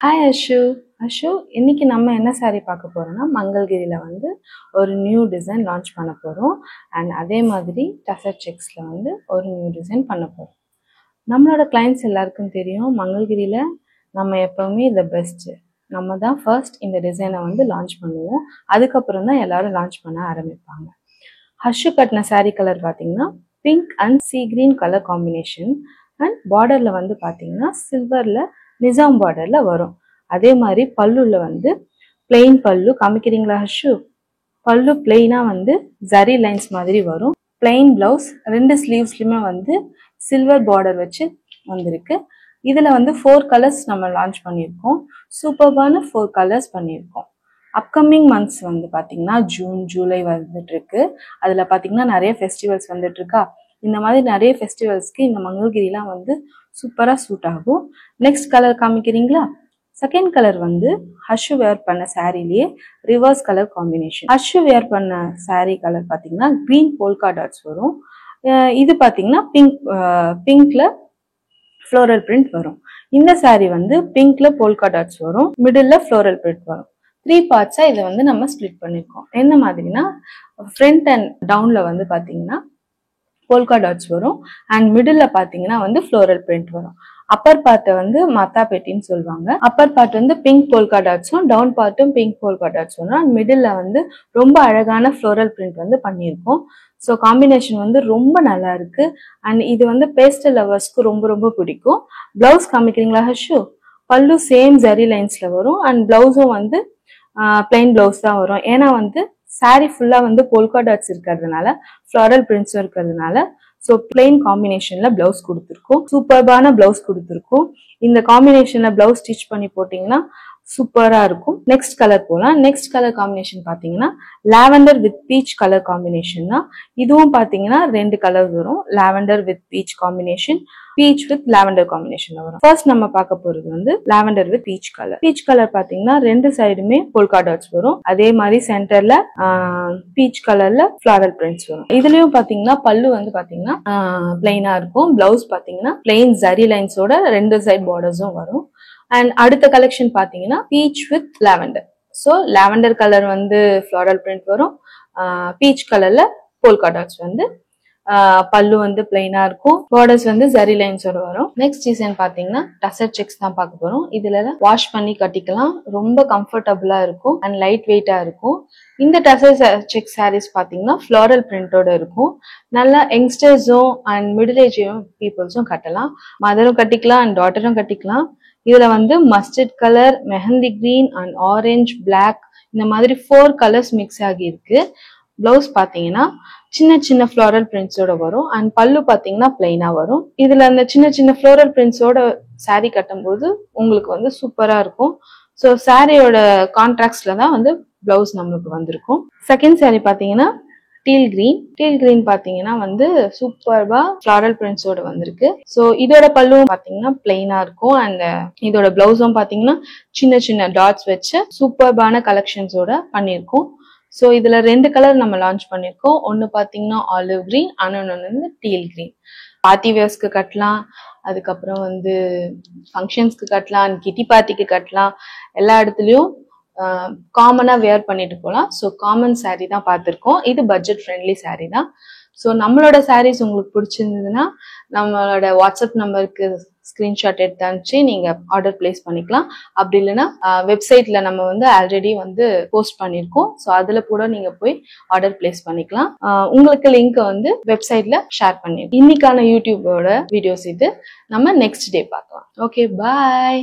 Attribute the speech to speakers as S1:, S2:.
S1: Hi Ashu. Ashu, இன்னைக்கு நம்ம என்ன saree பார்க்க போறோம்னா மங்கள்கிரியில வந்து ஒரு நியூ டிசைன் லான்ச் பண்ண போறோம். அண்ட் அதே மாதிரி டசர் செக்ஸ்ல வந்து ஒரு நியூ டிசைன் பண்ண போறோம். நம்மளோட கிளைண்ட்ஸ் எல்லாருக்கும் தெரியும் மங்கள்கிரியில நம்ம எப்பவுமே தி பெஸ்ட். நம்ம தான் ஃபர்ஸ்ட் இந்த டிசைனை வந்து லான்ச் பண்ணுவோம். அதுக்கப்புறம் தான் எல்லாரும் லான்ச் பண்ண ஆரம்பிப்பாங்க. ஹர்ஷு கட்டின saree கலர் பார்த்தீங்கன்னா pink and sea green colour combination and பார்டர்ல வந்து பார்த்தீங்கன்னா சில்வர்ல நிசாம் பார்டர்ல வரும். அதே மாதிரி பல்லுல வந்து பிளெயின் பல்லு காமிக்கிறீங்களா ஹர்ஷு? பல்லு பிளெயினா வந்து ஜரி லைன்ஸ் மாதிரி வரும். பிளெயின் பிளவுஸ், ரெண்டு ஸ்லீவ்ஸ்லயுமே வந்து சில்வர் பார்டர் வச்சு வந்திருக்கு. இதுல வந்து 4 கலர்ஸ் நம்ம லான்ச் பண்ணியிருக்கோம். சூப்பர்பான 4 கலர்ஸ் பண்ணியிருக்கோம். அப்கமிங் மந்த்ஸ் வந்து பாத்தீங்கன்னா ஜூன் ஜூலை வந்துட்டு இருக்கு. அதுல பாத்தீங்கன்னா நிறைய ஃபெஸ்டிவல்ஸ் வந்துட்டு இருக்கா. இந்த மாதிரி நிறைய ஃபெஸ்டிவல்ஸ்க்கு இந்த மங்கள்கிரிலாம் வந்து சூப்பரா சூட் ஆகும். நெக்ஸ்ட் கலர் காமிக்கிறீங்களா? செகண்ட் கலர் வந்து ஹர்ஷு வேர் பண்ண சாரிலேயே reverse colour combination. Harshu wear பண்ண சாரி கலர் பாத்தீங்கன்னா கிரீன் போல்கா டாட்ஸ் வரும். இது பாத்தீங்கன்னா பிங்க்ல ஃப்ளோரல் பிரிண்ட் வரும். இந்த சாரி வந்து பிங்க்ல போல்கா டாட்ஸ் வரும், மிடில்ல ஃப்ளோரல் பிரிண்ட் வரும். 3 பார்ட்ஸா இதை வந்து நம்ம ஸ்பிளிட் பண்ணிருக்கோம். என்ன மாதிரினா ஃப்ரண்ட் அண்ட் டவுன்ல வந்து பாத்தீங்கன்னா போல்கா டாட்ஸ் வரும் அண்ட் மிடில்ல பாத்தீங்கன்னா வந்து ஃப்ளோரல் பிரிண்ட் வரும். அப்பர் பார்ட்டை வந்து மத்தா பெட்டின்னு சொல்லுவாங்க. அப்பர் பார்ட் வந்து பிங்க் போல்கா டாட்ஸும் டவுன் பார்ட்டும் பிங்க் போல்கா டாட்ஸ் வரும். அண்ட் மிடில்ல வந்து ரொம்ப அழகான ஃப்ளோரல் பிரிண்ட் வந்து பண்ணியிருக்கோம். ஸோ காம்பினேஷன் வந்து ரொம்ப நல்லா இருக்கு. அண்ட் இது வந்து பேஸ்டல் லவர்ஸ்க்கு ரொம்ப ரொம்ப பிடிக்கும். பிளவுஸ் காமிக்கிறீங்களா ஹர்ஷு? பல்லு சேம் ஜரி லைன்ஸ்ல வரும் அண்ட் பிளவுஸும் வந்து பிளைன் பிளவுஸ் தான் வரும். ஏன்னா வந்து சாரி ஃபுல்லா வந்து போல்கா டாட்ஸ் இருக்கிறதுனால ஃப்ளாரல் பிரிண்ட்ஸும் இருக்கிறதுனால ஸோ பிளெயின் காம்பினேஷன்ல பிளவுஸ் கொடுத்துருக்கோம். சூப்பர்பான பிளவுஸ் கொடுத்துருக்கோம். இந்த காம்பினேஷன்ல பிளவுஸ் ஸ்டிச் பண்ணி போட்டீங்கன்னா சூப்பரா இருக்கும். நெக்ஸ்ட் கலர் போலாம். நெக்ஸ்ட் கலர் காம்பினேஷன் பாத்தீங்கன்னா lavender with peach colour combination தான். இதுவும் பாத்தீங்கன்னா 2 கலர் வரும். Lavender with peach combination, peach with lavender காம்பினேஷன்ல வரும். ஃபர்ஸ்ட் நம்ம பார்க்க போறது வந்து lavender with peach colour. Peach colour பாத்தீங்கன்னா 2 சைடுமே போல்கா டாட்ஸ் வரும். அதே மாதிரி சென்டர்ல பீச் கலர்ல ஃபிளாரல் பிரிண்ட்ஸ் வரும். இதுலயும் பாத்தீங்கன்னா பல்லு வந்து பாத்தீங்கன்னா பிளைனா இருக்கும். பிளவுஸ் பாத்தீங்கன்னா பிளைன் ஜரி லைன்ஸோட 2 சைட் பார்டர்ஸும் வரும். அண்ட் அடுத்த கலெக்ஷன் பாத்தீங்கன்னா beach with lavender. So lavender colour வந்து ஃபிளாரல் பிரிண்ட் வரும். பீச் கலர்ல போல்கா டாட்ஸ் வந்து பல்லு வந்து பிளைனா இருக்கும். பார்டர்ஸ் வந்து ஜரி லைன்ஸோட வரும். நெக்ஸ்ட் டிசைன் பாத்தீங்கன்னா டசர் செக்ஸ் தான் பார்க்க போறோம். இதுல வாஷ் பண்ணி கட்டிக்கலாம். ரொம்ப கம்ஃபர்டபுளா இருக்கும் அண்ட் லைட் வெயிட்டா இருக்கும். இந்த டசர் செக் சாரீஸ் பாத்தீங்கன்னா ஃபிளாரல் பிரிண்டோட இருக்கும். நல்லா யங்ஸ்டர்ஸும் அண்ட் மிடில் ஏஜ் பீப்புள்ஸும் கட்டலாம். மதரும் கட்டிக்கலாம் அண்ட் டாட்டரும் கட்டிக்கலாம். இதுல வந்து mustard colour, mehndi green and orange, black இந்த மாதிரி 4 கலர்ஸ் மிக்ஸ் ஆகி இருக்கு. பிளவுஸ் பாத்தீங்கன்னா சின்ன சின்ன ஃபிளாரல் பிரிண்ட்ஸோட வரும் அண்ட் பல்லு பாத்தீங்கன்னா பிளைனா வரும். இதுல அந்த சின்ன சின்ன ஃபிளாரல் பிரிண்ட்ஸோட சாரி கட்டும் போது உங்களுக்கு வந்து சூப்பரா இருக்கும். ஸோ சாரியோட கான்ட்ராக்ட்ஸ்ல தான் வந்து பிளவுஸ் நம்மளுக்கு வந்திருக்கும். செகண்ட் சாரி பாத்தீங்கன்னா டீல் கிரீன் பாத்தீங்கன்னா வந்து சூப்பர்பா ஃபிளாரல் பிரிண்ட்ஸோட வந்திருக்கு. ஸோ இதோட பல்லுவும் பாத்தீங்கன்னா பிளைனா இருக்கும் அண்ட் இதோட பிளவுஸும் பாத்தீங்கன்னா சின்ன சின்ன டாட்ஸ் வச்சு சூப்பர்பான கலெக்ஷன்ஸோட பண்ணியிருக்கோம். ஸோ இதுல 2 கலர் நம்ம லான்ச் பண்ணிருக்கோம். ஒன்னு பாத்தீங்கன்னா ஆலிவ் கிரீன், இன்னொன்னு வந்து டீல் கிரீன். பார்ட்டி வேர்ஸ்க்கு கட்டலாம், அதுக்கப்புறம் வந்து ஃபங்க்ஷன்ஸ்க்கு கட்டலாம், கிட்டி பார்ட்டிக்கு கட்டலாம். எல்லா இடத்துலயும் காமனா வேர் பண்ணிட்டு போகலாம். ஸோ காமன் சாரீ தான் பார்த்துருக்கோம். இது பட்ஜெட் ஃப்ரெண்ட்லி சாரீ தான். ஸோ நம்மளோட சாரீஸ் உங்களுக்கு பிடிச்சிருந்ததுன்னா நம்மளோட வாட்ஸ்அப் நம்பருக்கு ஸ்கிரீன்ஷாட் எடுத்து அனுப்பிச்சு நீங்க ஆர்டர் பிளேஸ் பண்ணிக்கலாம். அப்படி இல்லைன்னா வெப்சைட்ல நம்ம வந்து ஆல்ரெடி வந்து போஸ்ட் பண்ணிருக்கோம். ஸோ அதுல கூட நீங்க போய் ஆர்டர் பிளேஸ் பண்ணிக்கலாம். உங்களுக்கு லிங்க் வந்து வெப்சைட்ல ஷேர் பண்ணிருக்கோம். இன்னைக்கான யூடியூபோட வீடியோஸ் இது. நம்ம நெக்ஸ்ட் டே பார்க்கலாம். ஓகே, பாய்.